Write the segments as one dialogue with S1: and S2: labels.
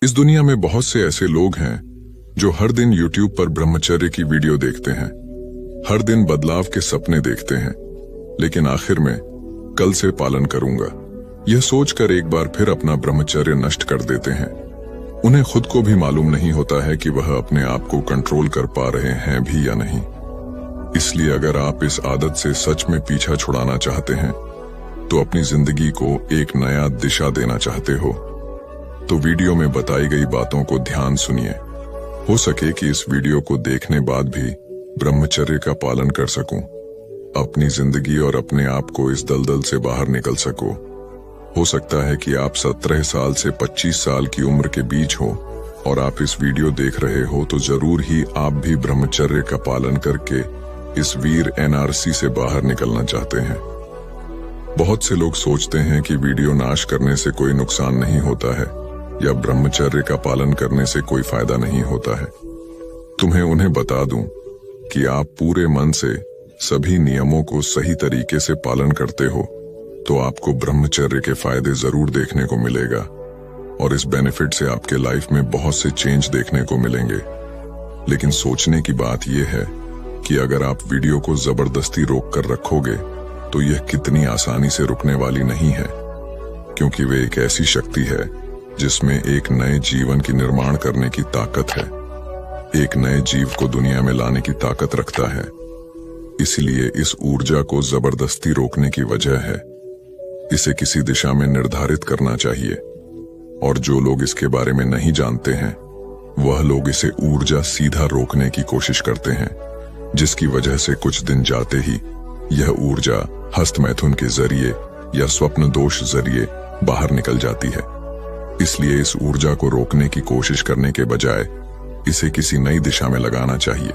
S1: इस दुनिया में बहुत से ऐसे लोग हैं जो हर दिन YouTube पर ब्रह्मचर्य की वीडियो देखते हैं, हर दिन बदलाव के सपने देखते हैं, लेकिन आखिर में कल से पालन करूंगा यह सोचकर एक बार फिर अपना ब्रह्मचर्य नष्ट कर देते हैं। उन्हें खुद को भी मालूम नहीं होता है कि वह अपने आप को कंट्रोल कर पा रहे हैं भी या नहीं। इसलिए अगर आप इस आदत से सच में पीछा छुड़ाना चाहते हैं, तो अपनी जिंदगी को एक नया दिशा देना चाहते हो, तो वीडियो में बताई गई बातों को ध्यान सुनिए। हो सके कि इस वीडियो को देखने बाद भी ब्रह्मचर्य का पालन कर सकूं, अपनी जिंदगी और अपने आप को इस दलदल से बाहर निकल सको। हो सकता है कि आप 17 साल से 25 साल की उम्र के बीच हो और आप इस वीडियो देख रहे हो, तो जरूर ही आप भी ब्रह्मचर्य का पालन करके इस वीर एनआरसी से बाहर निकलना चाहते हैं। बहुत से लोग सोचते हैं कि वीडियो नाश करने से कोई नुकसान नहीं होता है या ब्रह्मचर्य का पालन करने से कोई फायदा नहीं होता है। तुम्हें उन्हें बता दूं कि आप पूरे मन से सभी नियमों को सही तरीके से पालन करते हो, तो आपको ब्रह्मचर्य के फायदे जरूर देखने को मिलेगा और इस बेनिफिट से आपके लाइफ में बहुत से चेंज देखने को मिलेंगे। लेकिन सोचने की बात यह है कि अगर आप वीडियो को जबरदस्ती रोक कर रखोगे, तो यह कितनी आसानी से रुकने वाली नहीं है, क्योंकि वे एक ऐसी शक्ति है जिसमें एक नए जीवन की निर्माण करने की ताकत है, एक नए जीव को दुनिया में लाने की ताकत रखता है। इसलिए इस ऊर्जा को जबरदस्ती रोकने की वजह है इसे किसी दिशा में निर्धारित करना चाहिए, और जो लोग इसके बारे में नहीं जानते हैं, वह लोग इसे ऊर्जा सीधा रोकने की कोशिश करते हैं, जिसकी वजह से कुछ दिन जाते ही यह ऊर्जा हस्तमैथुन के जरिए या स्वप्न दोष जरिए बाहर निकल जाती है। इसलिए इस ऊर्जा को रोकने की कोशिश करने के बजाय इसे किसी नई दिशा में लगाना चाहिए।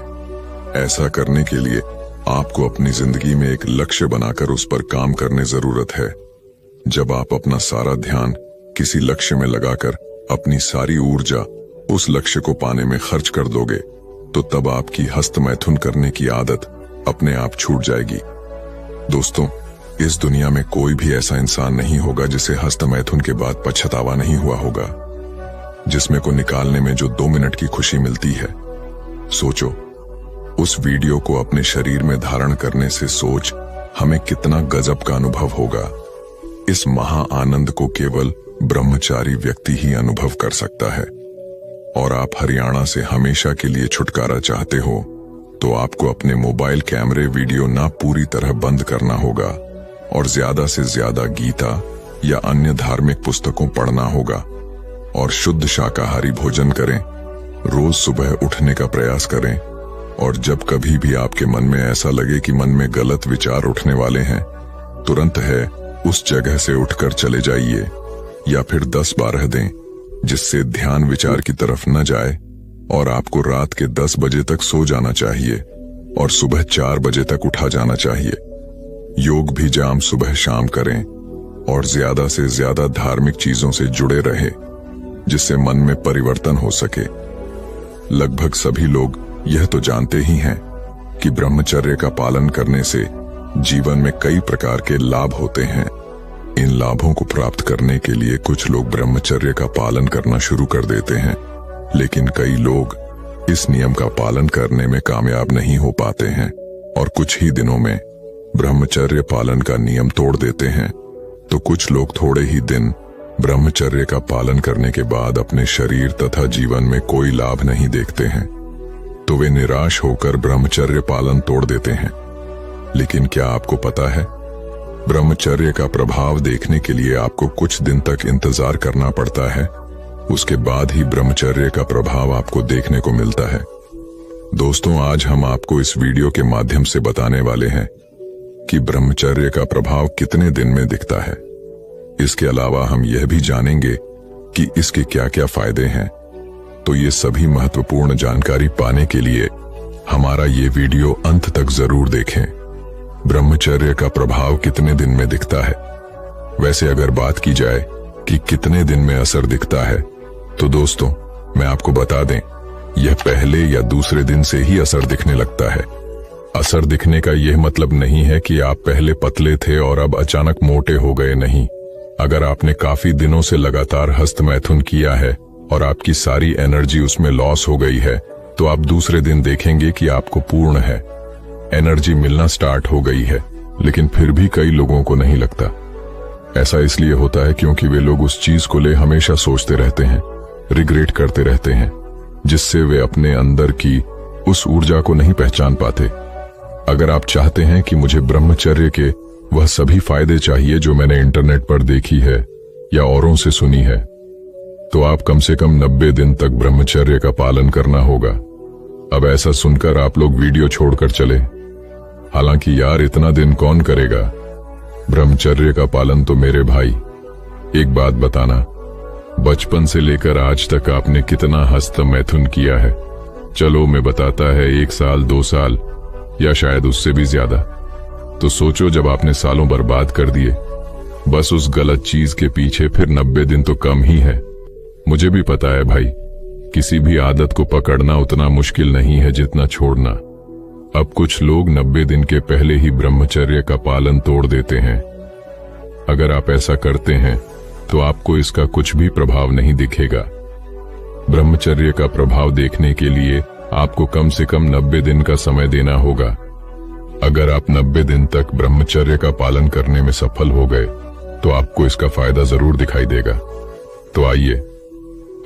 S1: ऐसा करने के लिए आपको अपनी जिंदगी में एक लक्ष्य बनाकर उस पर काम करने जरूरत है। जब आप अपना सारा ध्यान किसी लक्ष्य में लगाकर अपनी सारी ऊर्जा उस लक्ष्य को पाने में खर्च कर दोगे, तो तब आपकी हस्तमैथुन करने की आदत अपने आप छूट जाएगी। दोस्तों, इस दुनिया में कोई भी ऐसा इंसान नहीं होगा जिसे हस्तमैथुन के बाद पछतावा नहीं हुआ होगा, जिस्म को निकालने में जो 2 मिनट की खुशी मिलती है। सोचो, उस वीडियो को अपने शरीर में धारण करने से सोच हमें कितना गजब का अनुभव होगा। इस महा आनंद को केवल ब्रह्मचारी व्यक्ति ही अनुभव कर सकता है। और आप हरियाणा से हमेशा के लिए छुटकारा चाहते हो, तो आपको अपने मोबाइल कैमरे वीडियो ना पूरी तरह बंद करना होगा और ज्यादा से ज्यादा गीता या अन्य धार्मिक पुस्तकों पढ़ना होगा और शुद्ध शाकाहारी भोजन करें। रोज सुबह उठने का प्रयास करें, और जब कभी भी आपके मन में ऐसा लगे कि मन में गलत विचार उठने वाले हैं, तुरंत है उस जगह से उठकर चले जाइए, या फिर 10 बार रह दें, जिससे ध्यान विचार की तरफ न जाए। और आपको रात के 10 बजे तक सो जाना चाहिए और सुबह 4 बजे तक उठा जाना चाहिए। योग भी जाम सुबह शाम करें और ज्यादा से ज्यादा धार्मिक चीजों से जुड़े रहे, जिससे मन में परिवर्तन हो सके। लगभग सभी लोग यह तो जानते ही हैं कि ब्रह्मचर्य का पालन करने से जीवन में कई प्रकार के लाभ होते हैं। इन लाभों को प्राप्त करने के लिए कुछ लोग ब्रह्मचर्य का पालन करना शुरू कर देते हैं, लेकिन कई लोग इस नियम का पालन करने में कामयाब नहीं हो पाते हैं और कुछ ही दिनों में ब्रह्मचर्य पालन का नियम तोड़ देते हैं। तो कुछ लोग थोड़े ही दिन ब्रह्मचर्य का पालन करने के बाद अपने शरीर तथा जीवन में कोई लाभ नहीं देखते हैं, तो वे निराश होकर ब्रह्मचर्य पालन तोड़ देते हैं। लेकिन क्या आपको पता है, ब्रह्मचर्य का प्रभाव देखने के लिए आपको कुछ दिन तक इंतजार करना पड़ता है, उसके बाद ही ब्रह्मचर्य का प्रभाव आपको देखने को मिलता है। दोस्तों, आज हम आपको इस वीडियो के माध्यम से बताने वाले हैं कि ब्रह्मचर्य का प्रभाव कितने दिन में दिखता है। इसके अलावा हम यह भी जानेंगे कि इसके क्या क्या फायदे हैं। तो ये सभी महत्वपूर्ण जानकारी पाने के लिए हमारा ये वीडियो अंत तक जरूर देखें। ब्रह्मचर्य का प्रभाव कितने दिन में दिखता है? वैसे अगर बात की जाए कि कितने दिन में असर दिखता है, तो दोस्तों मैं आपको बता दें, यह पहले या दूसरे दिन से ही असर दिखने लगता है। असर दिखने का यह मतलब नहीं है कि आप पहले पतले थे और अब अचानक मोटे हो गए, नहीं। अगर आपने काफी दिनों से लगातार हस्तमैथुन किया है और आपकी सारी एनर्जी उसमें लॉस हो गई है, तो आप दूसरे दिन देखेंगे कि आपको पूर्ण है, एनर्जी मिलना स्टार्ट हो गई है। लेकिन फिर भी कई लोगों को नहीं लगता। ऐसा इसलिए होता है क्योंकि वे लोग उस चीज को ले हमेशा सोचते रहते हैं, रिग्रेट करते रहते हैं, जिससे वे अपने अंदर की उस ऊर्जा को नहीं पहचान पाते। अगर आप चाहते हैं कि मुझे ब्रह्मचर्य के वह सभी फायदे चाहिए जो मैंने इंटरनेट पर देखी है या औरों से सुनी है, तो आप कम से कम 90 दिन तक ब्रह्मचर्य का पालन करना होगा। अब ऐसा सुनकर आप लोग वीडियो छोड़कर चले, हालांकि यार इतना दिन कौन करेगा ब्रह्मचर्य का पालन। तो मेरे भाई एक बात बताना, बचपन से लेकर आज तक आपने कितना हस्त मैथुन किया है? चलो मैं बताता है, 1 साल 2 साल या शायद उससे भी ज्यादा। तो सोचो, जब आपने सालों बर्बाद कर दिए बस उस गलत चीज के पीछे, फिर 90 दिन तो कम ही है। मुझे भी पता है भाई, किसी भी आदत को पकड़ना उतना मुश्किल नहीं है जितना छोड़ना। अब कुछ लोग 90 दिन के पहले ही ब्रह्मचर्य का पालन तोड़ देते हैं। अगर आप ऐसा करते हैं तो आपको इसका कुछ भी प्रभाव नहीं दिखेगा। ब्रह्मचर्य का प्रभाव देखने के लिए आपको कम से कम 90 दिन का समय देना होगा। अगर आप 90 दिन तक ब्रह्मचर्य का पालन करने में सफल हो गए तो आपको इसका फायदा जरूर दिखाई देगा। तो आइए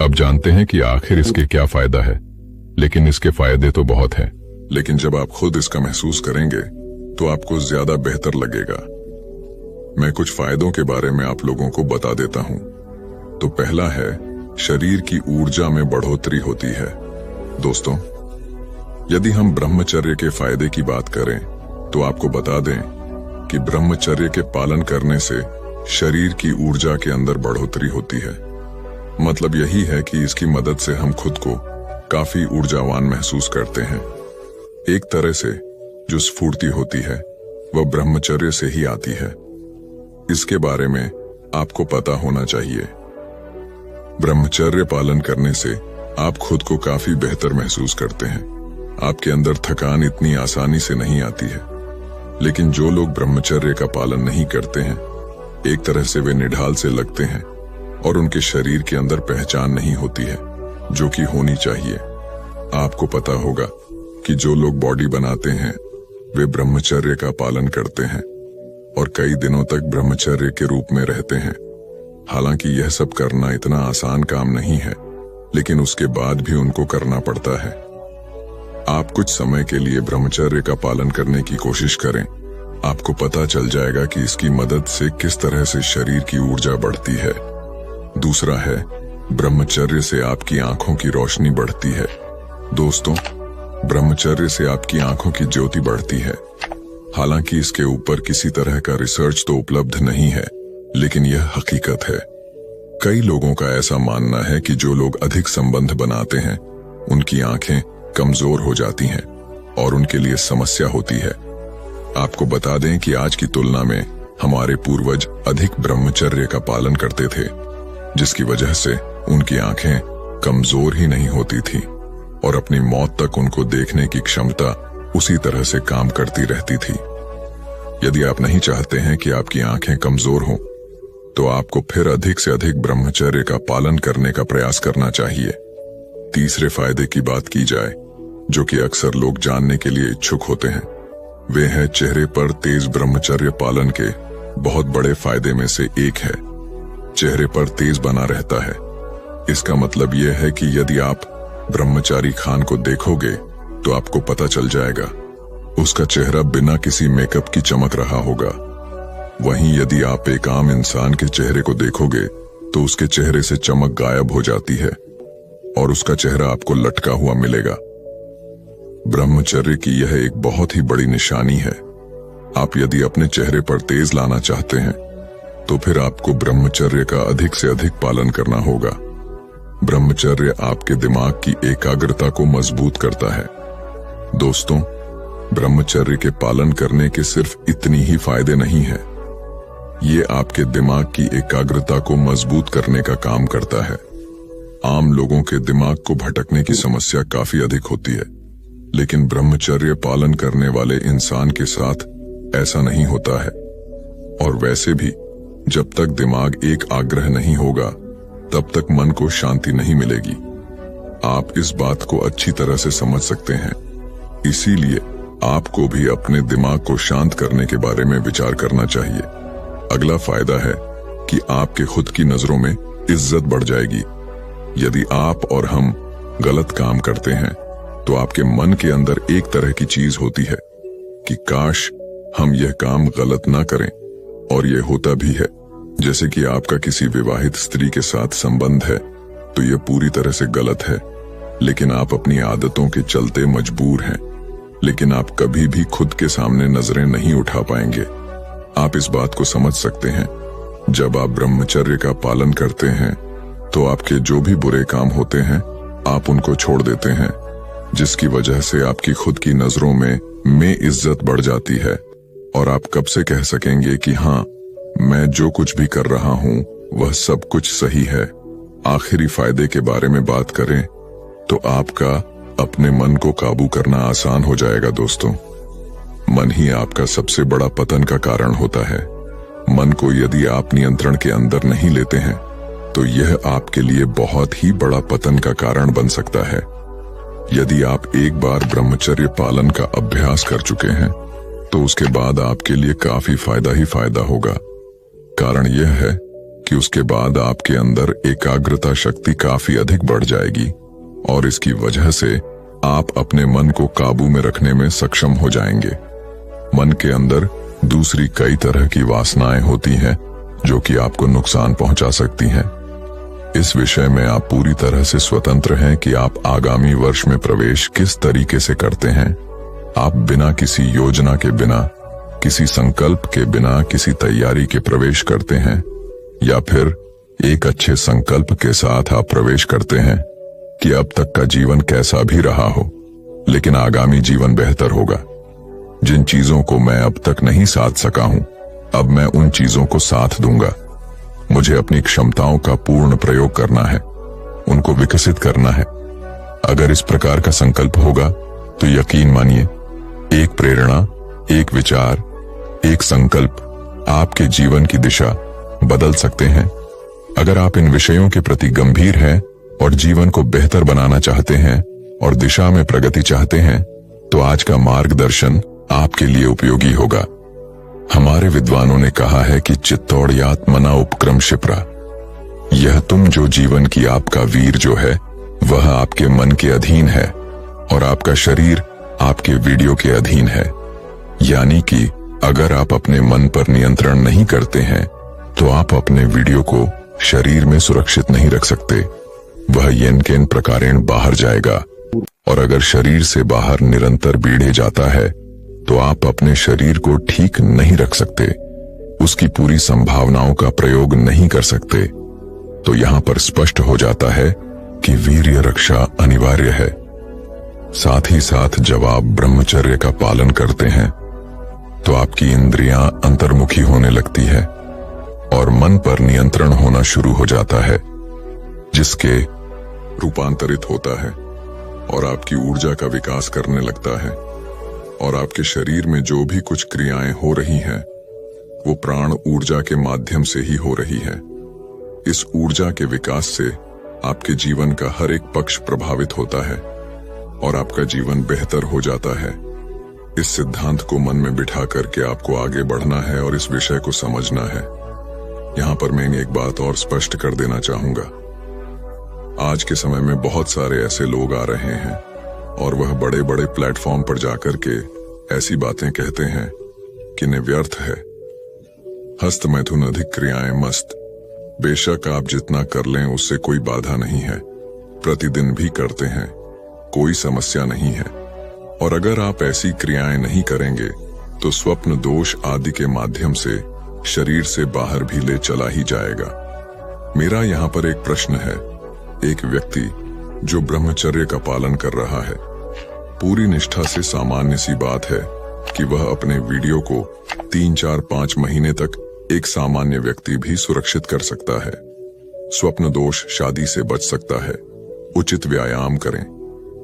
S1: अब जानते हैं कि आखिर इसके क्या फायदा है। लेकिन इसके फायदे तो बहुत हैं, लेकिन जब आप खुद इसका महसूस करेंगे तो आपको ज्यादा बेहतर लगेगा। मैं कुछ फायदों के बारे में आप लोगों को बता देता हूं। तो पहला है, शरीर की ऊर्जा में बढ़ोतरी होती है। दोस्तों, यदि हम ब्रह्मचर्य के फायदे की बात करें तो आपको बता दें कि ब्रह्मचर्य के पालन करने से शरीर की ऊर्जा के अंदर बढ़ोतरी होती है। मतलब यही है कि इसकी मदद से हम खुद को काफी ऊर्जावान महसूस करते हैं। एक तरह से जो स्फूर्ति होती है वह ब्रह्मचर्य से ही आती है। इसके बारे में आपको पता होना चाहिए। ब्रह्मचर्य पालन करने से आप खुद को काफी बेहतर महसूस करते हैं। आपके अंदर थकान इतनी आसानी से नहीं आती है। लेकिन जो लोग ब्रह्मचर्य का पालन नहीं करते हैं, एक तरह से वे निढाल से लगते हैं और उनके शरीर के अंदर पहचान नहीं होती है जो कि होनी चाहिए। आपको पता होगा कि जो लोग बॉडी बनाते हैं वे ब्रह्मचर्य का पालन करते हैं और कई दिनों तक ब्रह्मचर्य के रूप में रहते हैं। हालांकि यह सब करना इतना आसान काम नहीं है, लेकिन उसके बाद भी उनको करना पड़ता है। आप कुछ समय के लिए ब्रह्मचर्य का पालन करने की कोशिश करें। आपको पता चल जाएगा कि इसकी मदद से किस तरह से शरीर की ऊर्जा बढ़ती है। दूसरा है, ब्रह्मचर्य से आपकी आंखों की रोशनी बढ़ती है। दोस्तों, ब्रह्मचर्य से आपकी आंखों की ज्योति बढ़ती है। हालांकि इसके ऊपर किसी तरह का रिसर्च तो उपलब्ध नहीं है, लेकिन यह हकीकत है। कई लोगों का ऐसा मानना है कि जो लोग अधिक संबंध बनाते हैं उनकी आंखें कमजोर हो जाती हैं और उनके लिए समस्या होती है। आपको बता दें कि आज की तुलना में हमारे पूर्वज अधिक ब्रह्मचर्य का पालन करते थे, जिसकी वजह से उनकी आंखें कमजोर ही नहीं होती थी और अपनी मौत तक उनको देखने की क्षमता उसी तरह से काम करती रहती थी। यदि आप नहीं चाहते हैं कि आपकी आंखें कमजोर हों, तो आपको फिर अधिक से अधिक ब्रह्मचर्य का पालन करने का प्रयास करना चाहिए। तीसरे फायदे की बात की जाए, जो कि अक्सर लोग जानने के लिए इच्छुक होते हैं, वे है चेहरे पर तेज ब्रह्मचर्य पालन के बहुत बड़े फायदे में से एक है। चेहरे पर तेज बना रहता है। इसका मतलब यह है कि यदि आप ब्रह्मचारी खान को देखोगे तो आपको पता चल जाएगा उसका चेहरा बिना किसी मेकअप की चमक रहा होगा। वहीं यदि आप एक आम इंसान के चेहरे को देखोगे तो उसके चेहरे से चमक गायब हो जाती है और उसका चेहरा आपको लटका हुआ मिलेगा। ब्रह्मचर्य की यह एक बहुत ही बड़ी निशानी है। आप यदि अपने चेहरे पर तेज लाना चाहते हैं तो फिर आपको ब्रह्मचर्य का अधिक से अधिक पालन करना होगा। ब्रह्मचर्य आपके दिमाग की एकाग्रता को मजबूत करता है। दोस्तों, ब्रह्मचर्य के पालन करने के सिर्फ इतनी ही फायदे नहीं है, ये आपके दिमाग की एकाग्रता को मजबूत करने का काम करता है। आम लोगों के दिमाग को भटकने की समस्या काफी अधिक होती है, लेकिन ब्रह्मचर्य पालन करने वाले इंसान के साथ ऐसा नहीं होता है। और वैसे भी जब तक दिमाग एक आग्रह नहीं होगा तब तक मन को शांति नहीं मिलेगी। आप इस बात को अच्छी तरह से समझ सकते हैं। इसीलिए आपको भी अपने दिमाग को शांत करने के बारे में विचार करना चाहिए। अगला फायदा है कि आपके खुद की नजरों में इज्जत बढ़ जाएगी। यदि आप और हम गलत काम करते हैं तो आपके मन के अंदर एक तरह की चीज होती है कि काश हम यह काम गलत ना करें, और यह होता भी है। जैसे कि आपका किसी विवाहित स्त्री के साथ संबंध है तो यह पूरी तरह से गलत है, लेकिन आप अपनी आदतों के चलते मजबूर हैं। लेकिन आप कभी भी खुद के सामने नजरें नहीं उठा पाएंगे। आप इस बात को समझ सकते हैं, जब आप ब्रह्मचर्य का पालन करते हैं तो आपके जो भी बुरे काम होते हैं आप उनको छोड़ देते हैं, जिसकी वजह से आपकी खुद की नजरों में इज्जत बढ़ जाती है। और आप कब से कह सकेंगे कि हाँ, मैं जो कुछ भी कर रहा हूं वह सब कुछ सही है। आखिरी फायदे के बारे में बात करें तो आपका अपने मन को काबू करना आसान हो जाएगा दोस्तों। मन ही आपका सबसे बड़ा पतन का कारण होता है। मन को यदि आप नियंत्रण के अंदर नहीं लेते हैं तो यह आपके लिए बहुत ही बड़ा पतन का कारण बन सकता है। यदि आप एक बार ब्रह्मचर्य पालन का अभ्यास कर चुके हैं तो उसके बाद आपके लिए काफी फायदा ही फायदा होगा। कारण यह है कि उसके बाद आपके अंदर एकाग्रता शक्ति काफी अधिक बढ़ जाएगी और इसकी वजह से आप अपने मन को काबू में रखने में सक्षम हो जाएंगे। मन के अंदर दूसरी कई तरह की वासनाएं होती हैं जो कि आपको नुकसान पहुंचा सकती हैं। इस विषय में आप पूरी तरह से स्वतंत्र हैं कि आप आगामी वर्ष में प्रवेश किस तरीके से करते हैं। आप बिना किसी योजना के, बिना किसी संकल्प के, बिना किसी तैयारी के प्रवेश करते हैं, या फिर एक अच्छे संकल्प के साथ आप प्रवेश करते हैं कि अब तक का जीवन कैसा भी रहा हो लेकिन आगामी जीवन बेहतर होगा। जिन चीजों को मैं अब तक नहीं साध सका हूं, अब मैं उन चीजों को साथ दूंगा। मुझे अपनी क्षमताओं का पूर्ण प्रयोग करना है, उनको विकसित करना है। अगर इस प्रकार का संकल्प होगा तो यकीन मानिए, एक प्रेरणा, एक विचार, एक संकल्प आपके जीवन की दिशा बदल सकते हैं। अगर आप इन विषयों के प्रति गंभीर हैं और जीवन को बेहतर बनाना चाहते हैं और दिशा में प्रगति चाहते हैं तो आज का मार्गदर्शन आपके लिए उपयोगी होगा। हमारे विद्वानों ने कहा है कि चित्तौड़यात्मना उपक्रम क्षिप्रा। यह तुम जो जीवन की आपका वीर जो है वह आपके मन के अधीन है और आपका शरीर आपके वीडियो के अधीन है। यानी कि अगर आप अपने मन पर नियंत्रण नहीं करते हैं तो आप अपने वीडियो को शरीर में सुरक्षित नहीं रख सकते। वह येन केन प्रकारेण बाहर जाएगा, और अगर शरीर से बाहर निरंतर बीढ़े जाता है तो आप अपने शरीर को ठीक नहीं रख सकते, उसकी पूरी संभावनाओं का प्रयोग नहीं कर सकते। तो यहां पर स्पष्ट हो जाता है कि वीर्य रक्षा अनिवार्य है। साथ ही साथ जब आप ब्रह्मचर्य का पालन करते हैं तो आपकी इंद्रियां अंतर्मुखी होने लगती है और मन पर नियंत्रण होना शुरू हो जाता है, जिसके रूपांतरित होता है और आपकी ऊर्जा का विकास करने लगता है। और आपके शरीर में जो भी कुछ क्रियाएं हो रही हैं वो प्राण ऊर्जा के माध्यम से ही हो रही है। इस ऊर्जा के विकास से आपके जीवन का हर एक पक्ष प्रभावित होता है और आपका जीवन बेहतर हो जाता है। इस सिद्धांत को मन में बिठा करके आपको आगे बढ़ना है और इस विषय को समझना है। यहां पर मैं एक बात और स्पष्ट कर देना चाहूंगा। आज के समय में बहुत सारे ऐसे लोग आ रहे हैं और वह बड़े बड़े प्लेटफॉर्म पर जाकर के ऐसी बातें कहते हैं कि व्यर्थ है, हस्त मैथुन अधिक क्रियाएं मस्त। बेशक आप जितना कर लें उससे कोई बाधा नहीं है, प्रतिदिन भी करते हैं, कोई समस्या नहीं है। और अगर आप ऐसी क्रियाएं नहीं करेंगे तो स्वप्न दोष आदि के माध्यम से शरीर से बाहर भी ले चला ही जाएगा। मेरा यहाँ पर एक प्रश्न है। एक व्यक्ति जो ब्रह्मचर्य का पालन कर रहा है, पूरी निष्ठा से सामान्य सी बात है कि वह अपने वीडियो को 3, 4, 5 महीने तक एक सामान्य व्यक्ति भी सुरक्षित कर सकता है। स्वप्न दोष शादी से बच सकता है। उचित व्यायाम करें,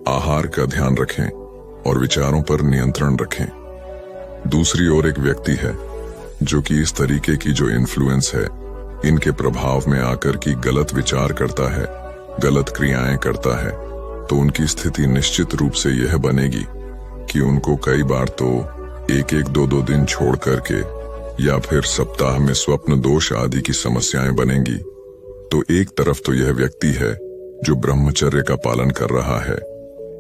S1: आहार का ध्यान रखें और विचारों पर नियंत्रण रखें। दूसरी ओर एक व्यक्ति है जो कि इस तरीके की जो इन्फ्लुएंस है इनके प्रभाव में आकर की गलत विचार करता है, गलत क्रियाएं करता है, तो उनकी स्थिति निश्चित रूप से यह बनेगी कि उनको कई बार तो एक एक दो दो दिन छोड़ करके या फिर सप्ताह में स्वप्न दोष आदि की समस्याएं बनेंगी। तो एक तरफ तो यह व्यक्ति है जो ब्रह्मचर्य का पालन कर रहा है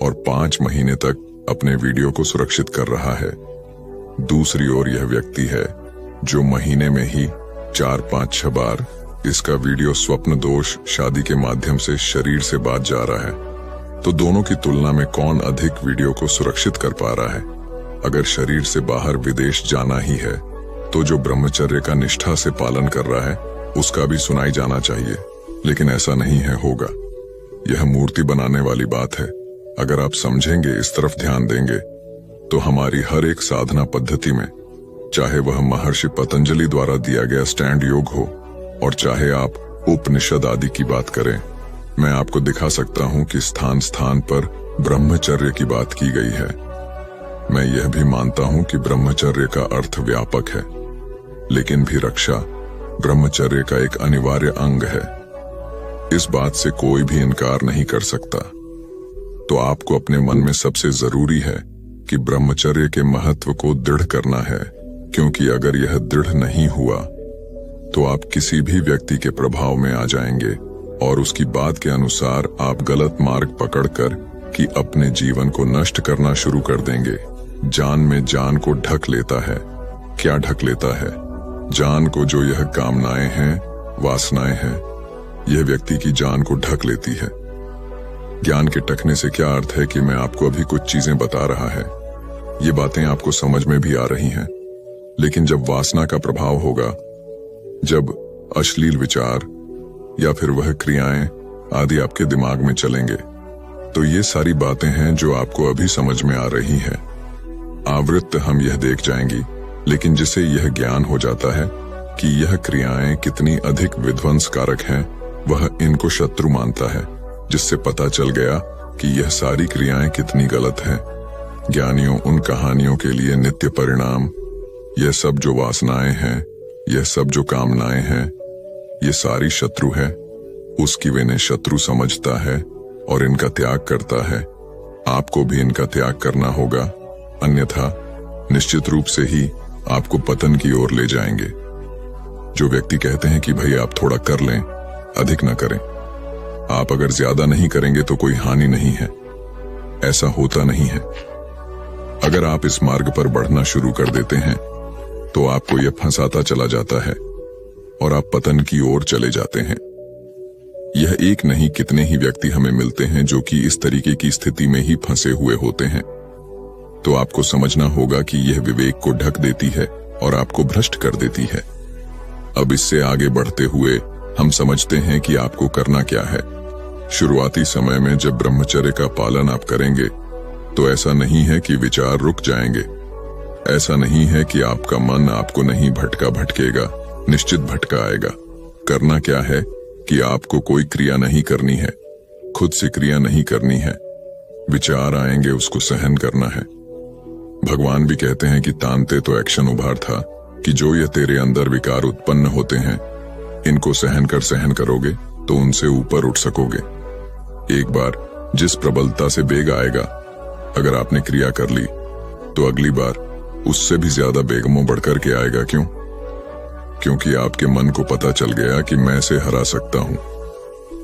S1: और 5 महीने तक अपने वीडियो को सुरक्षित कर रहा है। दूसरी ओर यह व्यक्ति है जो महीने में ही 4-5-6 बार इसका वीडियो स्वप्न दोष शादी के माध्यम से शरीर से बात जा रहा है। तो दोनों की तुलना में कौन अधिक वीडियो को सुरक्षित कर पा रहा है? अगर शरीर से बाहर विदेश जाना ही है तो जो ब्रह्मचर्य का निष्ठा से पालन कर रहा है उसका भी सुनाई जाना चाहिए, लेकिन ऐसा नहीं है होगा। यह मूर्ति बनाने वाली बात है। अगर आप समझेंगे, इस तरफ ध्यान देंगे, तो हमारी हर एक साधना पद्धति में, चाहे वह महर्षि पतंजलि द्वारा दिया गया स्टैंड योग हो और चाहे आप उपनिषद आदि की बात करें, मैं आपको दिखा सकता हूं कि स्थान स्थान पर ब्रह्मचर्य की बात की गई है। मैं यह भी मानता हूं कि ब्रह्मचर्य का अर्थ व्यापक है, लेकिन भी रक्षा ब्रह्मचर्य का एक अनिवार्य अंग है। इस बात से कोई भी इनकार नहीं कर सकता। तो आपको अपने मन में सबसे जरूरी है कि ब्रह्मचर्य के महत्व को दृढ़ करना है, क्योंकि अगर यह दृढ़ नहीं हुआ तो आप किसी भी व्यक्ति के प्रभाव में आ जाएंगे और उसकी बात के अनुसार आप गलत मार्ग पकड़कर कि अपने जीवन को नष्ट करना शुरू कर देंगे। जान में जान को ढक लेता है। क्या ढक लेता है? जान को जो यह कामनाएं हैं, वासनाएं हैं, यह व्यक्ति की जान को ढक लेती है। ज्ञान के ढकने से क्या अर्थ है कि मैं आपको अभी कुछ चीजें बता रहा है, ये बातें आपको समझ में भी आ रही हैं, लेकिन जब वासना का प्रभाव होगा, जब अश्लील विचार या फिर वह क्रियाएं आदि आपके दिमाग में चलेंगे, तो ये सारी बातें हैं जो आपको अभी समझ में आ रही हैं। आवृत्त हम यह देख जाएंगी, लेकिन जिसे यह ज्ञान हो जाता है कि यह क्रियाएं कितनी अधिक विध्वंसकारक हैं, वह इनको शत्रु मानता है, जिससे पता चल गया कि यह सारी क्रियाएं कितनी गलत हैं। ज्ञानियों उन कहानियों के लिए नित्य परिणाम, यह सब जो वासनाएं हैं, यह सब जो कामनाएं हैं, ये सारी शत्रु है। उसकी वे इन्हें शत्रु समझता है और इनका त्याग करता है। आपको भी इनका त्याग करना होगा, अन्यथा निश्चित रूप से ही आपको पतन की ओर ले जाएंगे। जो व्यक्ति कहते हैं कि भाई आप थोड़ा कर लें, अधिक ना करें, आप अगर ज्यादा नहीं करेंगे तो कोई हानि नहीं है, ऐसा होता नहीं है। अगर आप इस मार्ग पर बढ़ना शुरू कर देते हैं तो आपको यह फंसाता चला जाता है और आप पतन की ओर चले जाते हैं। यह एक नहीं कितने ही व्यक्ति हमें मिलते हैं जो कि इस तरीके की स्थिति में ही फंसे हुए होते हैं। तो आपको समझना होगा कि यह विवेक को ढक देती है और आपको भ्रष्ट कर देती है। अब इससे आगे बढ़ते हुए हम समझते हैं कि आपको करना क्या है। शुरुआती समय में जब ब्रह्मचर्य का पालन आप करेंगे तो ऐसा नहीं है कि विचार रुक जाएंगे, ऐसा नहीं है कि आपका मन आपको नहीं भटकेगा, निश्चित भटका आएगा। करना क्या है कि आपको कोई क्रिया नहीं करनी है, खुद से क्रिया नहीं करनी है। विचार आएंगे, उसको सहन करना है। भगवान भी कहते हैं कि तानते तो एक्शन उभार था कि जो ये तेरे अंदर विकार उत्पन्न होते हैं, इनको सहन करोगे तो उनसे ऊपर उठ सकोगे। एक बार जिस प्रबलता से वेग आएगा, अगर आपने क्रिया कर ली तो अगली बार उससे भी ज्यादा बेगमों बढ़कर के आएगा। क्यों? क्योंकि आपके मन को पता चल गया कि मैं इसे हरा सकता हूं।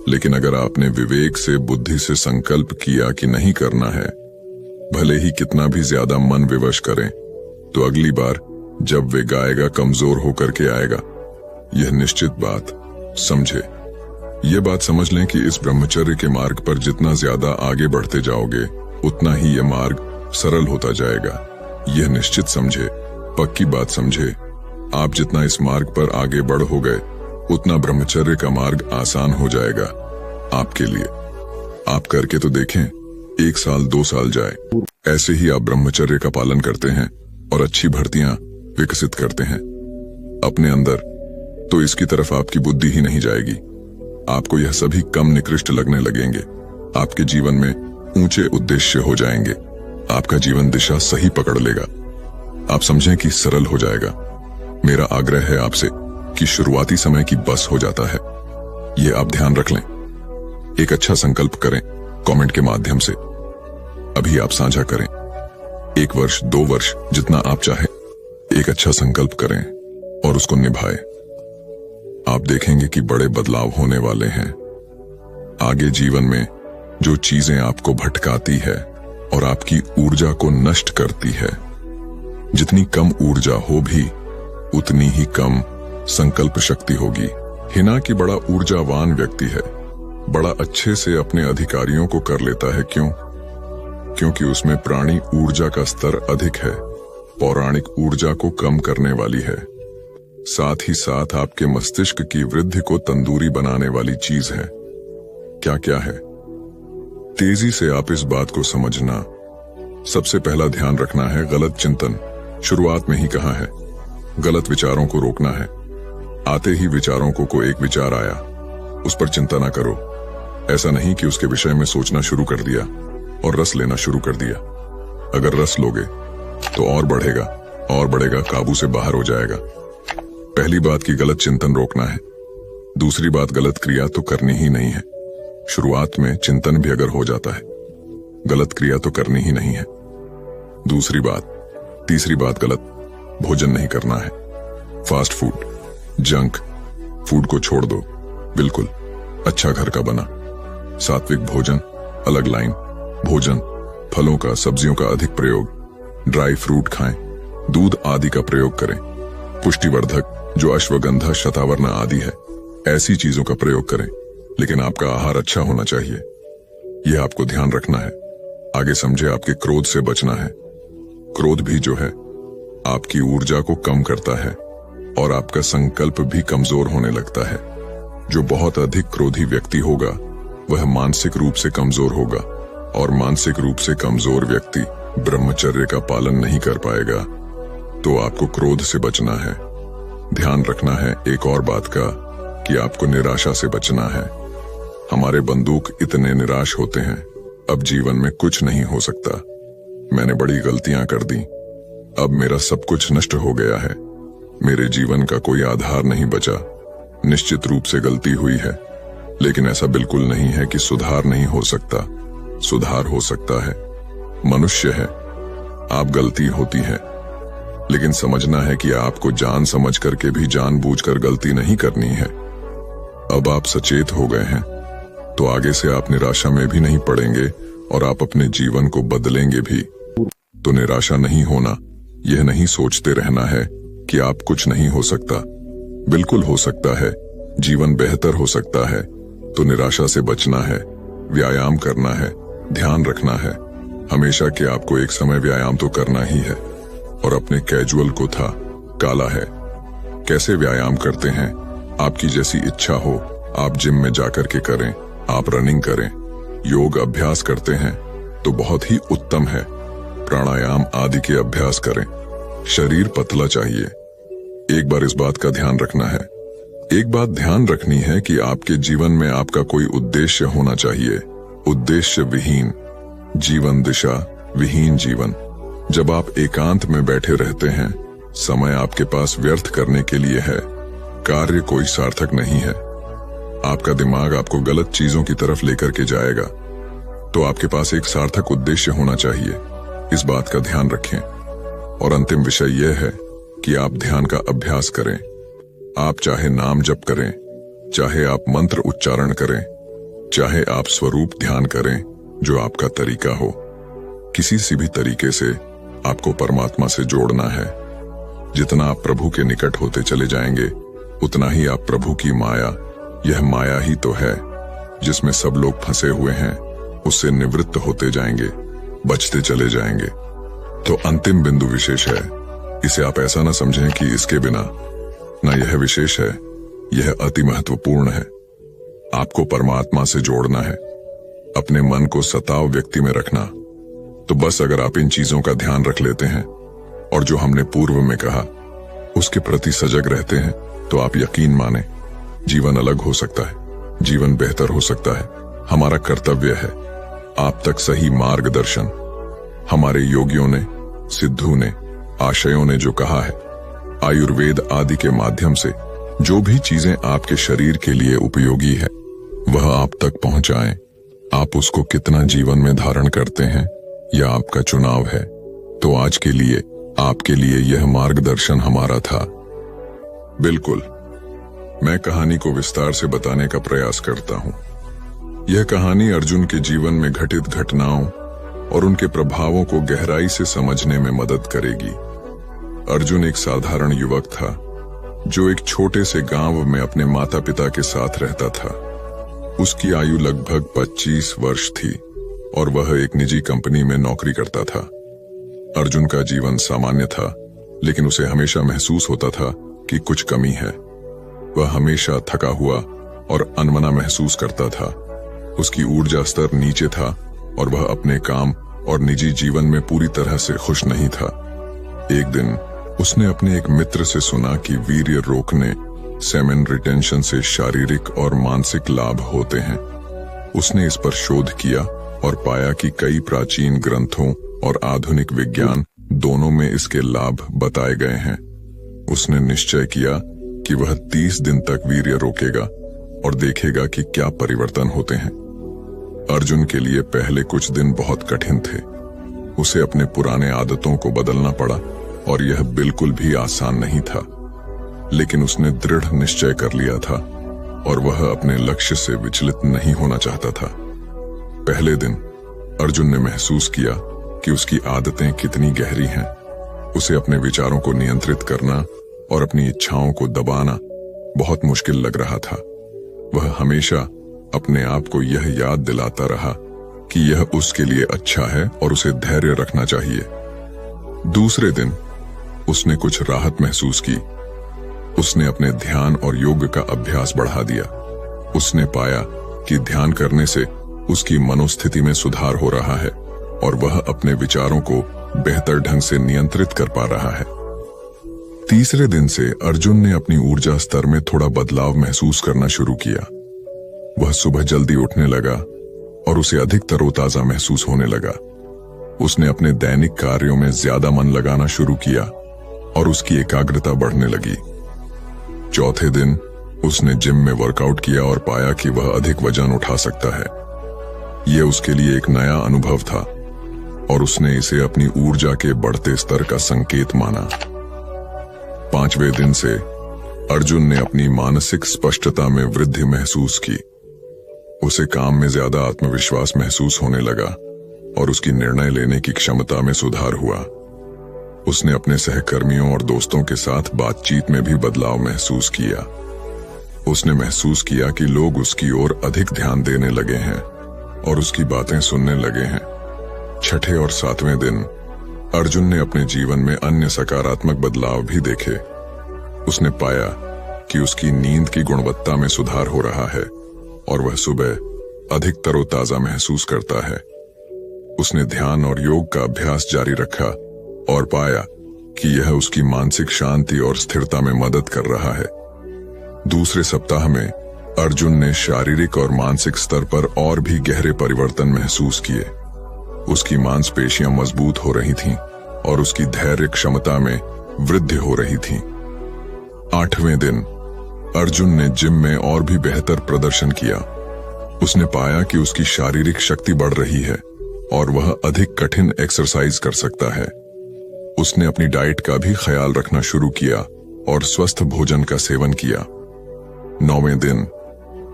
S1: लेकिन अगर आपने विवेक से, बुद्धि से संकल्प किया कि नहीं करना है, भले ही कितना भी ज्यादा मन विवश करें, तो अगली बार जब वे गाएगा कमजोर होकर के आएगा। यह निश्चित बात समझे। यह बात समझ लें कि इस ब्रह्मचर्य के मार्ग पर जितना ज्यादा आगे बढ़ते जाओगे, उतना ही यह मार्ग सरल होता जाएगा। यह निश्चित समझे, पक्की बात समझे। आप जितना इस मार्ग पर आगे बढ़ हो गए, उतना ब्रह्मचर्य का मार्ग आसान हो जाएगा आपके लिए। आप करके तो देखें, 1 साल 2 साल जाए, ऐसे ही आप ब्रह्मचर्य का पालन करते हैं और अच्छी भर्तियां विकसित करते हैं अपने अंदर, तो इसकी तरफ आपकी बुद्धि ही नहीं जाएगी। आपको यह सभी कम निकृष्ट लगने लगेंगे। आपके जीवन में ऊंचे उद्देश्य हो जाएंगे। आपका जीवन दिशा सही पकड़ लेगा। आप समझें कि सरल हो जाएगा। मेरा आग्रह है आपसे कि शुरुआती समय की बस हो जाता है। ये आप ध्यान रख लें। एक अच्छा संकल्प करें कमेंट के माध्यम से। अभी आप साझा करें। 1 वर्ष 2 वर्ष जितना आप चाहे एक अच्छा संकल्प करें और उसको निभाएं। आप देखेंगे कि बड़े बदलाव होने वाले हैं। आगे जीवन में जो चीजें आपको भटकाती है और आपकी ऊर्जा को नष्ट करती है, जितनी कम ऊर्जा हो भी उतनी ही कम संकल्प शक्ति होगी। हिना की बड़ा ऊर्जावान व्यक्ति है, बड़ा अच्छे से अपने अधिकारियों को कर लेता है। क्यों? क्योंकि उसमें प्राणी ऊर्जा का स्तर अधिक है, पौराणिक ऊर्जा को कम करने वाली है। साथ ही साथ आपके मस्तिष्क की वृद्धि को तंदूरी बनाने वाली चीज है। क्या क्या है? तेजी से आप इस बात को समझना। सबसे पहला ध्यान रखना है गलत चिंतन। शुरुआत में ही कहा है, गलत विचारों को रोकना है। आते ही विचारों को एक विचार आया, उस पर चिंता ना करो। ऐसा नहीं कि उसके विषय में सोचना शुरू कर दिया और रस लेना शुरू कर दिया। अगर रस लोगे तो और बढ़ेगा, काबू से बाहर हो जाएगा। पहली बात की गलत चिंतन रोकना है। दूसरी बात, गलत क्रिया तो करनी ही नहीं है। शुरुआत में चिंतन भी अगर हो जाता है, गलत क्रिया तो करनी ही नहीं है। तीसरी बात, गलत भोजन नहीं करना है। फास्ट फूड, जंक फूड को छोड़ दो, बिल्कुल अच्छा घर का बना सात्विक भोजन, अलग लाइन भोजन, फलों का सब्जियों का अधिक प्रयोग, ड्राई फ्रूट खाएं, दूध आदि का प्रयोग करें, पुष्टिवर्धक जो अश्वगंधा शतावर्ण आदि है ऐसी चीजों का प्रयोग करें। लेकिन आपका आहार अच्छा होना चाहिए, यह आपको ध्यान रखना है। आगे समझे, आपके क्रोध से बचना है। क्रोध भी जो है आपकी ऊर्जा को कम करता है और आपका संकल्प भी कमजोर होने लगता है। जो बहुत अधिक क्रोधी व्यक्ति होगा वह मानसिक रूप से कमजोर होगा और मानसिक रूप से कमजोर व्यक्ति ब्रह्मचर्य का पालन नहीं कर पाएगा। तो आपको क्रोध से बचना है। ध्यान रखना है एक और बात का कि आपको निराशा से बचना है। हमारे बंदूक इतने निराश होते हैं, अब जीवन में कुछ नहीं हो सकता। मैंने बड़ी गलतियां कर दी, अब मेरा सब कुछ नष्ट हो गया है, मेरे जीवन का कोई आधार नहीं बचा। निश्चित रूप से गलती हुई है, लेकिन ऐसा बिल्कुल नहीं है कि सुधार नहीं हो सकता। सुधार हो सकता है। मनुष्य है, आप गलती होती है, लेकिन समझना है कि आपको जान समझ करके भी जानबूझकर गलती नहीं करनी है। अब आप सचेत हो गए हैं तो आगे से आप निराशा में भी नहीं पड़ेंगे और आप अपने जीवन को बदलेंगे भी। तो निराशा नहीं होना, यह नहीं सोचते रहना है कि आप कुछ नहीं हो सकता। बिल्कुल हो सकता है, जीवन बेहतर हो सकता है। तो निराशा से बचना है, व्यायाम करना है, ध्यान रखना है हमेशा कि आपको एक समय व्यायाम तो करना ही है। और अपने कैजुअल को था काला है। कैसे व्यायाम करते हैं? आपकी जैसी इच्छा हो आप जिम में जाकर के करें, आप रनिंग करें, योग अभ्यास करते हैं तो बहुत ही उत्तम है। प्राणायाम आदि के अभ्यास करें। शरीर पतला चाहिए। एक बार इस बात का ध्यान रखना है। एक बात ध्यान रखनी है कि आपके जीवन में आपका कोई उद्देश्य होना चाहिए। उद्देश्य विहीन जीवन, दिशा विहीन जीवन। जब आप एकांत में बैठे रहते हैं, समय आपके पास व्यर्थ करने के लिए है, कार्य कोई सार्थक नहीं है। आपका दिमाग आपको गलत चीजों की तरफ लेकर के जाएगा। तो आपके पास एक सार्थक उद्देश्य होना चाहिए, इस बात का ध्यान रखें। और अंतिम विषय यह है कि आप ध्यान का अभ्यास करें। आप चाहे नाम जप करें, चाहे आप मंत्र उच्चारण करें, चाहे आप स्वरूप ध्यान करें, जो आपका तरीका हो। किसी से भी तरीके से आपको परमात्मा से जोड़ना है। जितना आप प्रभु के निकट होते चले जाएंगे उतना ही आप प्रभु की माया, यह माया ही तो है जिसमें सब लोग फंसे हुए हैं, उससे निवृत्त होते जाएंगे, बचते चले जाएंगे। तो अंतिम बिंदु विशेष है। इसे आप ऐसा ना समझें कि इसके बिना ना यह विशेष है, यह अति महत्वपूर्ण है। आपको परमात्मा से जोड़ना है, अपने मन को सताव व्यक्ति में रखना। तो बस अगर आप इन चीजों का ध्यान रख लेते हैं और जो हमने पूर्व में कहा उसके प्रति सजग रहते हैं, तो आप यकीन माने जीवन अलग हो सकता है, जीवन बेहतर हो सकता है। हमारा कर्तव्य है आप तक सही मार्गदर्शन। हमारे योगियों ने, सिद्धों ने, आशयों ने जो कहा है, आयुर्वेद आदि के माध्यम से जो भी चीजें आपके शरीर के लिए उपयोगी है वह आप तक पहुंचाएं। आप उसको कितना जीवन में धारण करते हैं यह आपका चुनाव है। तो आज के लिए आपके लिए यह मार्गदर्शन हमारा था। बिल्कुल, मैं कहानी को विस्तार से बताने का प्रयास करता हूं। यह कहानी अर्जुन के जीवन में घटित घटनाओं और उनके प्रभावों को गहराई से समझने में मदद करेगी। अर्जुन एक साधारण युवक था जो एक छोटे से गांव में अपने माता पिता के साथ रहता था। उसकी आयु लगभग 25 वर्ष थी और वह एक निजी कंपनी में नौकरी करता था। अर्जुन का जीवन सामान्य था, लेकिन उसे हमेशा महसूस होता था कि कुछ कमी है। वह हमेशा थका हुआ और अनमना महसूस करता था। उसकी ऊर्जा स्तर नीचे था और वह अपने काम और निजी जीवन में पूरी तरह से खुश नहीं था। एक दिन उसने अपने एक मित्र से सुना कि वीर्य रोकने सेमेन रिटेंशन से शारीरिक और मानसिक लाभ होते हैं। उसने इस पर शोध किया और पाया कि कई प्राचीन ग्रंथों और आधुनिक विज्ञान दोनों में इसके लाभ बताए गए हैं। उसने निश्चय किया कि वह 30 दिन तक वीर्य रोकेगा और देखेगा कि क्या परिवर्तन होते हैं। अर्जुन के लिए पहले कुछ दिन बहुत कठिन थे। उसे अपने पुराने आदतों को बदलना पड़ा और यह बिल्कुल भी आसान नहीं था, लेकिन उसने दृढ़ निश्चय कर लिया था और वह अपने लक्ष्य से विचलित नहीं होना चाहता था। पहले दिन अर्जुन ने महसूस किया कि उसकी आदतें कितनी गहरी हैं। उसे अपने विचारों को नियंत्रित करना और अपनी इच्छाओं को दबाना बहुत मुश्किल लग रहा था। वह हमेशा अपने आप को यह याद दिलाता रहा कि यह उसके लिए अच्छा है और उसे धैर्य रखना चाहिए। दूसरे दिन उसने कुछ राहत महसूस की। उसने अपने ध्यान और योग का अभ्यास बढ़ा दिया। उसने पाया कि ध्यान करने से उसकी मनोस्थिति में सुधार हो रहा है और वह अपने विचारों को बेहतर ढंग से नियंत्रित कर पा रहा है। तीसरे दिन से अर्जुन ने अपनी ऊर्जा स्तर में थोड़ा बदलाव महसूस करना शुरू किया। वह सुबह जल्दी उठने लगा और उसे अधिक तरोताजा महसूस होने लगा। उसने अपने दैनिक कार्यों में ज्यादा मन लगाना शुरू किया और उसकी एकाग्रता बढ़ने लगी। चौथे दिन उसने जिम में वर्कआउट किया और पाया कि वह अधिक वजन उठा सकता है। यह उसके लिए एक नया अनुभव था और उसने इसे अपनी ऊर्जा के बढ़ते स्तर का संकेत माना। पांचवें दिन से अर्जुन ने अपनी मानसिक स्पष्टता में वृद्धि महसूस की। उसे काम में ज्यादा आत्मविश्वास महसूस होने लगा और उसकी निर्णय लेने की क्षमता में सुधार हुआ। उसने अपने सहकर्मियों और दोस्तों के साथ बातचीत में भी बदलाव महसूस किया। उसने महसूस किया कि लोग उसकी ओर अधिक ध्यान देने लगे हैं और उसकी बातें सुनने लगे हैं। छठे और सातवें दिन अर्जुन ने अपने जीवन में अन्य सकारात्मक बदलाव भी देखे। उसने पाया कि उसकी नींद की गुणवत्ता में सुधार हो रहा है और वह सुबह अधिक तरोताजा महसूस करता है। उसने ध्यान और योग का अभ्यास जारी रखा और पाया कि यह उसकी मानसिक शांति और स्थिरता में मदद कर रहा है। दूसरे सप्ताह में अर्जुन ने शारीरिक और मानसिक स्तर पर और भी गहरे परिवर्तन महसूस किए। उसकी मांसपेशियां मजबूत हो रही थीं और उसकी धैर्य क्षमता में वृद्धि हो रही थी। आठवें दिन अर्जुन ने जिम में और भी बेहतर प्रदर्शन किया। उसने पाया कि उसकी शारीरिक शक्ति बढ़ रही है और वह अधिक कठिन एक्सरसाइज कर सकता है। उसने अपनी डाइट का भी ख्याल रखना शुरू किया और स्वस्थ भोजन का सेवन किया। 9वें दिन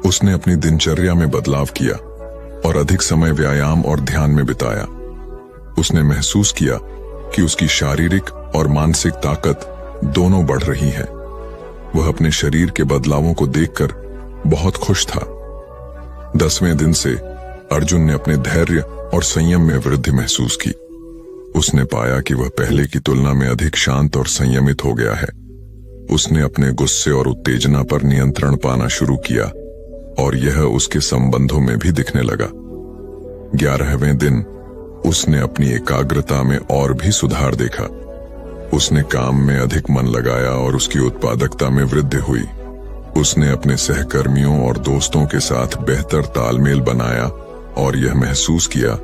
S1: उसने अपनी दिनचर्या में बदलाव किया और अधिक समय व्यायाम और ध्यान में बिताया। उसने महसूस किया कि उसकी शारीरिक और मानसिक ताकत दोनों बढ़ रही है। वह अपने शरीर के बदलावों को देखकर बहुत खुश था। 10वें दिन से अर्जुन ने अपने धैर्य और संयम में वृद्धि महसूस की। उसने पाया कि वह पहले की तुलना में अधिक शांत और संयमित हो गया है। उसने अपने गुस्से और उत्तेजना पर नियंत्रण पाना शुरू किया और यह उसके संबंधों में भी दिखने लगा। 11वें दिन उसने अपनी एकाग्रता में और भी सुधार देखा। उसने काम में अधिक मन लगाया और उसकी उत्पादकता में वृद्धि हुई। उसने अपने सहकर्मियों और दोस्तों के साथ बेहतर तालमेल बनाया और यह महसूस किया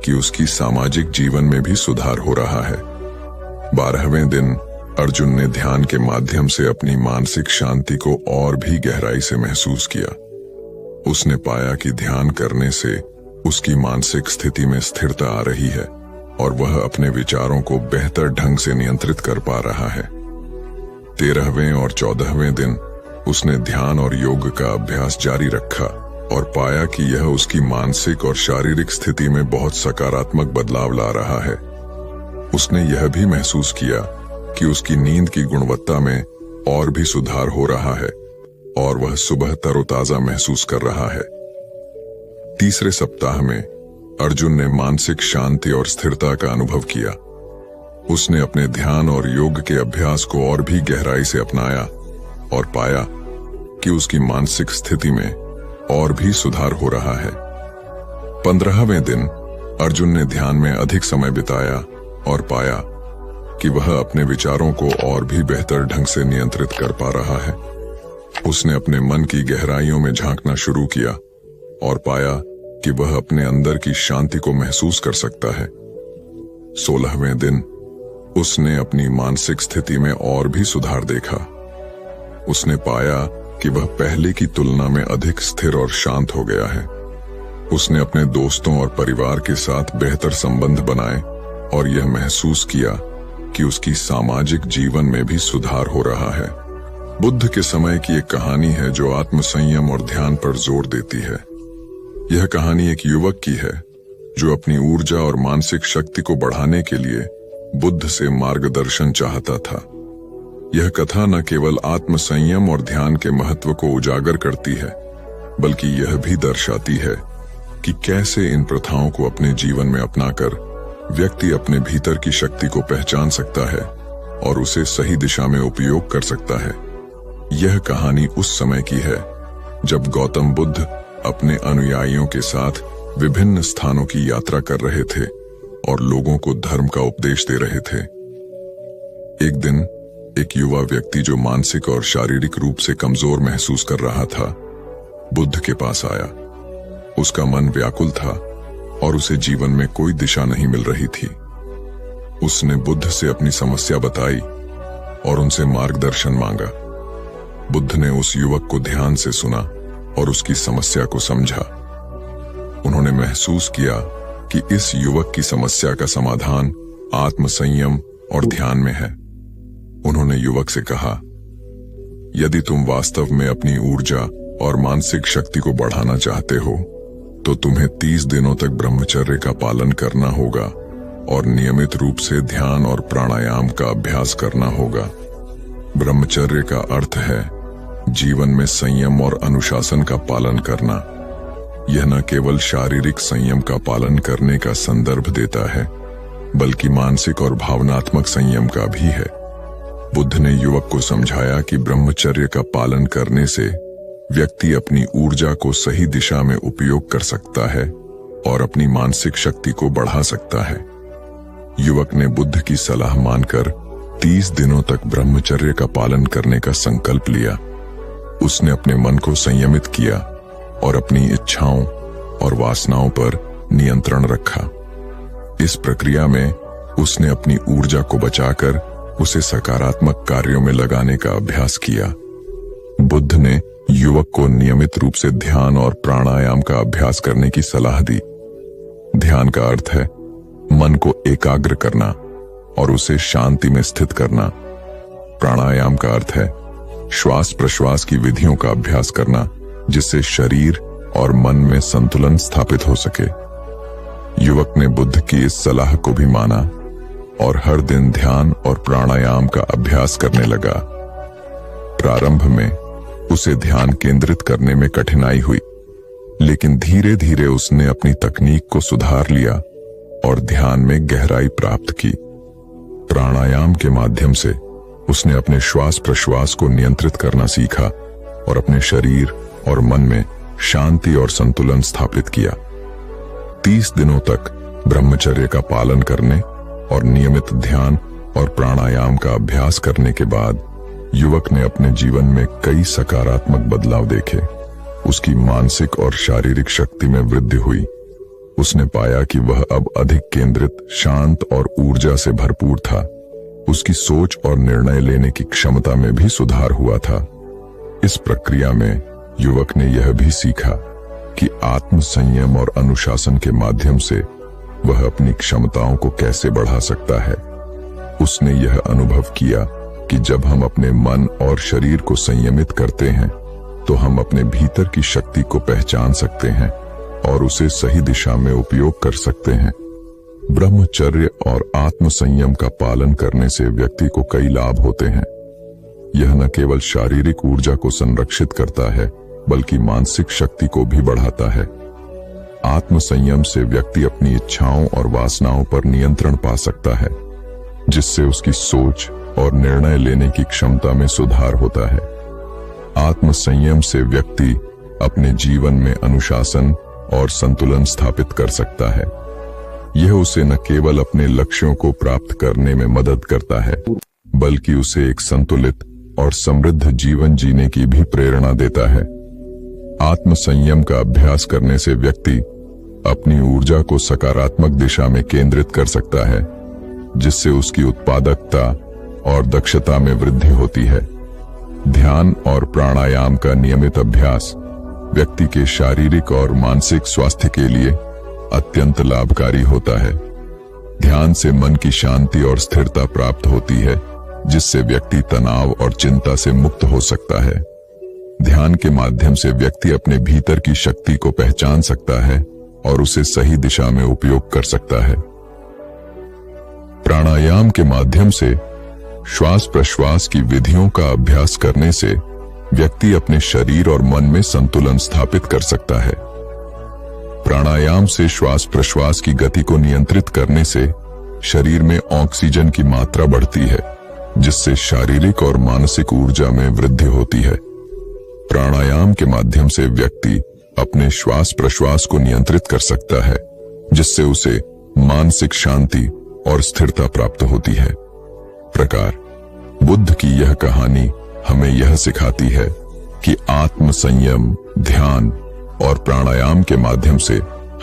S1: कि उसकी सामाजिक जीवन में भी सुधार हो रहा है। 12वें दिन अर्जुन ने ध्यान के माध्यम से अपनी मानसिक शांति को और भी गहराई से महसूस किया। उसने पाया कि ध्यान करने से उसकी मानसिक स्थिति में स्थिरता आ रही है और वह अपने विचारों को बेहतर ढंग से नियंत्रित कर पा रहा है। 13वें और 14वें दिन उसने ध्यान और योग का अभ्यास जारी रखा और पाया कि यह उसकी मानसिक और शारीरिक स्थिति में बहुत सकारात्मक बदलाव ला रहा है। उसने यह भी महसूस किया कि उसकी नींद की गुणवत्ता में और भी सुधार हो रहा है और वह सुबह तरोताजा महसूस कर रहा है। तीसरे सप्ताह में अर्जुन ने मानसिक शांति और स्थिरता का अनुभव किया। उसने अपने ध्यान और योग के अभ्यास को और भी गहराई से अपनाया और पाया कि उसकी मानसिक स्थिति में और भी सुधार हो रहा है। 15वें दिन अर्जुन ने ध्यान में अधिक समय बिताया और पाया कि वह अपने विचारों को और भी बेहतर ढंग से नियंत्रित कर पा रहा है। उसने अपने मन की गहराइयों में झांकना शुरू किया और पाया कि वह अपने अंदर की शांति को महसूस कर सकता है। 16वें दिन उसने अपनी मानसिक स्थिति में और भी सुधार देखा। उसने पाया कि वह पहले की तुलना में अधिक स्थिर और शांत हो गया है। उसने अपने दोस्तों और परिवार के साथ बेहतर संबंध बनाए और यह महसूस किया कि उसकी सामाजिक जीवन में भी सुधार हो रहा है। बुद्ध के समय की एक कहानी है जो आत्मसंयम और ध्यान पर जोर देती है। यह कहानी एक युवक की है जो अपनी ऊर्जा और मानसिक शक्ति को बढ़ाने के लिए बुद्ध से मार्गदर्शन चाहता था। यह कथा न केवल आत्मसंयम और ध्यान के महत्व को उजागर करती है, बल्कि यह भी दर्शाती है कि कैसे इन प्रथाओं को अपने जीवन में अपनाकर व्यक्ति अपने भीतर की शक्ति को पहचान सकता है और उसे सही दिशा में उपयोग कर सकता है। यह कहानी उस समय की है जब गौतम बुद्ध अपने अनुयायियों के साथ विभिन्न स्थानों की यात्रा कर रहे थे और लोगों को धर्म का उपदेश दे रहे थे। एक दिन एक युवा व्यक्ति जो मानसिक और शारीरिक रूप से कमजोर महसूस कर रहा था, बुद्ध के पास आया। उसका मन व्याकुल था और उसे जीवन में कोई दिशा नहीं मिल रही थी। उसने बुद्ध से अपनी समस्या बताई और उनसे मार्गदर्शन मांगा। बुद्ध ने उस युवक को ध्यान से सुना और उसकी समस्या को समझा। उन्होंने महसूस किया कि इस युवक की समस्या का समाधान आत्मसंयम और ध्यान में है। उन्होंने युवक से कहा, यदि तुम वास्तव में अपनी ऊर्जा और मानसिक शक्ति को बढ़ाना चाहते हो तो तुम्हें 30 दिनों तक ब्रह्मचर्य का पालन करना होगा और नियमित रूप से ध्यान और प्राणायाम का अभ्यास करना होगा। ब्रह्मचर्य का अर्थ है जीवन में संयम और अनुशासन का पालन करना। यह न केवल शारीरिक संयम का पालन करने का संदर्भ देता है, बल्कि मानसिक और भावनात्मक संयम का भी है। बुद्ध ने युवक को समझाया कि ब्रह्मचर्य का पालन करने से व्यक्ति अपनी ऊर्जा को सही दिशा में उपयोग कर सकता है और अपनी मानसिक शक्ति को बढ़ा सकता है। युवक ने बुद्ध की सलाह मानकर 30 दिनों तक ब्रह्मचर्य का पालन करने का संकल्प लिया। उसने अपने मन को संयमित किया और अपनी इच्छाओं और वासनाओं पर नियंत्रण रखा। इस प्रक्रिया में उसने अपनी ऊर्जा को बचाकर उसे सकारात्मक कार्यों में लगाने का अभ्यास किया। बुद्ध ने युवक को नियमित रूप से ध्यान और प्राणायाम का अभ्यास करने की सलाह दी। ध्यान का अर्थ है मन को एकाग्र करना और उसे शांति में स्थित करना। प्राणायाम का अर्थ है श्वास प्रश्वास की विधियों का अभ्यास करना, जिससे शरीर और मन में संतुलन स्थापित हो सके। युवक ने बुद्ध की इस सलाह को भी माना और हर दिन ध्यान और प्राणायाम का अभ्यास करने लगा। प्रारंभ में उसे ध्यान केंद्रित करने में कठिनाई हुई, लेकिन धीरे धीरे उसने अपनी तकनीक को सुधार लिया और ध्यान में गहराई प्राप्त की। प्राणायाम के माध्यम से उसने अपने श्वास प्रश्वास को नियंत्रित करना सीखा और अपने शरीर और मन में शांति और संतुलन स्थापित किया। 30 दिनों तक ब्रह्मचर्य का पालन करने और नियमित ध्यान और प्राणायाम का अभ्यास करने के बाद युवक ने अपने जीवन में कई सकारात्मक बदलाव देखे। उसकी मानसिक और शारीरिक शक्ति में वृद्धि हुई। उसने पाया कि वह अब अधिक केंद्रित, शांत और ऊर्जा से भरपूर था। उसकी सोच और निर्णय लेने की क्षमता में भी सुधार हुआ था। इस प्रक्रिया में युवक ने यह भी सीखा कि आत्म संयम और अनुशासन के माध्यम से वह अपनी क्षमताओं को कैसे बढ़ा सकता है। उसने यह अनुभव किया कि जब हम अपने मन और शरीर को संयमित करते हैं तो हम अपने भीतर की शक्ति को पहचान सकते हैं और उसे सही दिशा में उपयोग कर सकते हैं। ब्रह्मचर्य और आत्म संयम का पालन करने से व्यक्ति को कई लाभ होते हैं। यह न केवल शारीरिक ऊर्जा को संरक्षित करता है बल्कि मानसिक शक्ति को भी बढ़ाता है। आत्म संयम से व्यक्ति अपनी इच्छाओं और वासनाओं पर नियंत्रण पा सकता है, जिससे उसकी सोच और निर्णय लेने की क्षमता में सुधार होता है। आत्म संयम से व्यक्ति अपने जीवन में अनुशासन और संतुलन स्थापित कर सकता है। यह उसे न केवल अपने लक्ष्यों को प्राप्त करने में मदद करता है बल्कि उसे एक संतुलित और समृद्ध जीवन जीने की भी प्रेरणा देता है। आत्म संयम का अभ्यास करने से व्यक्ति अपनी ऊर्जा को सकारात्मक दिशा में केंद्रित कर सकता है, जिससे उसकी उत्पादकता और दक्षता में वृद्धि होती है। ध्यान और प्राणायाम का नियमित अभ्यास व्यक्ति के शारीरिक और मानसिक स्वास्थ्य के लिए अत्यंत लाभकारी होता है। ध्यान से मन की शांति और स्थिरता प्राप्त होती है, जिससे व्यक्ति तनाव और चिंता से मुक्त हो सकता है। ध्यान के माध्यम से व्यक्ति अपने भीतर की शक्ति को पहचान सकता है और उसे सही दिशा में उपयोग कर सकता है। प्राणायाम के माध्यम से श्वास प्रश्वास की विधियों का अभ्यास करने से व्यक्ति अपने शरीर और मन में संतुलन स्थापित कर सकता है। प्राणायाम से श्वास प्रश्वास की गति को नियंत्रित करने से शरीर में ऑक्सीजन की मात्रा बढ़ती है, जिससे शारीरिक और मानसिक ऊर्जा में वृद्धि होती है। प्राणायाम के माध्यम से व्यक्ति अपने श्वास प्रश्वास को नियंत्रित कर सकता है, जिससे उसे मानसिक शांति और स्थिरता प्राप्त होती है। प्रकार बुद्ध की यह कहानी हमें यह सिखाती है कि आत्म संयम, ध्यान और प्राणायाम के माध्यम से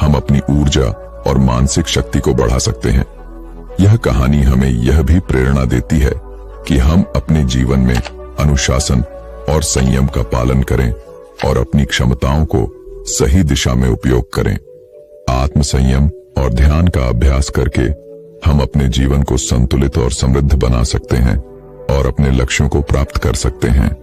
S1: हम अपनी ऊर्जा और मानसिक शक्ति को बढ़ा सकते हैं। यह कहानी हमें यह भी प्रेरणा देती है कि हम अपने जीवन में अनुशासन और संयम का पालन करें और अपनी क्षमताओं को सही दिशा में उपयोग करें। आत्म संयम और ध्यान का अभ्यास करके हम अपने जीवन को संतुलित और समृद्ध बना सकते हैं और अपने लक्ष्यों को प्राप्त कर सकते हैं।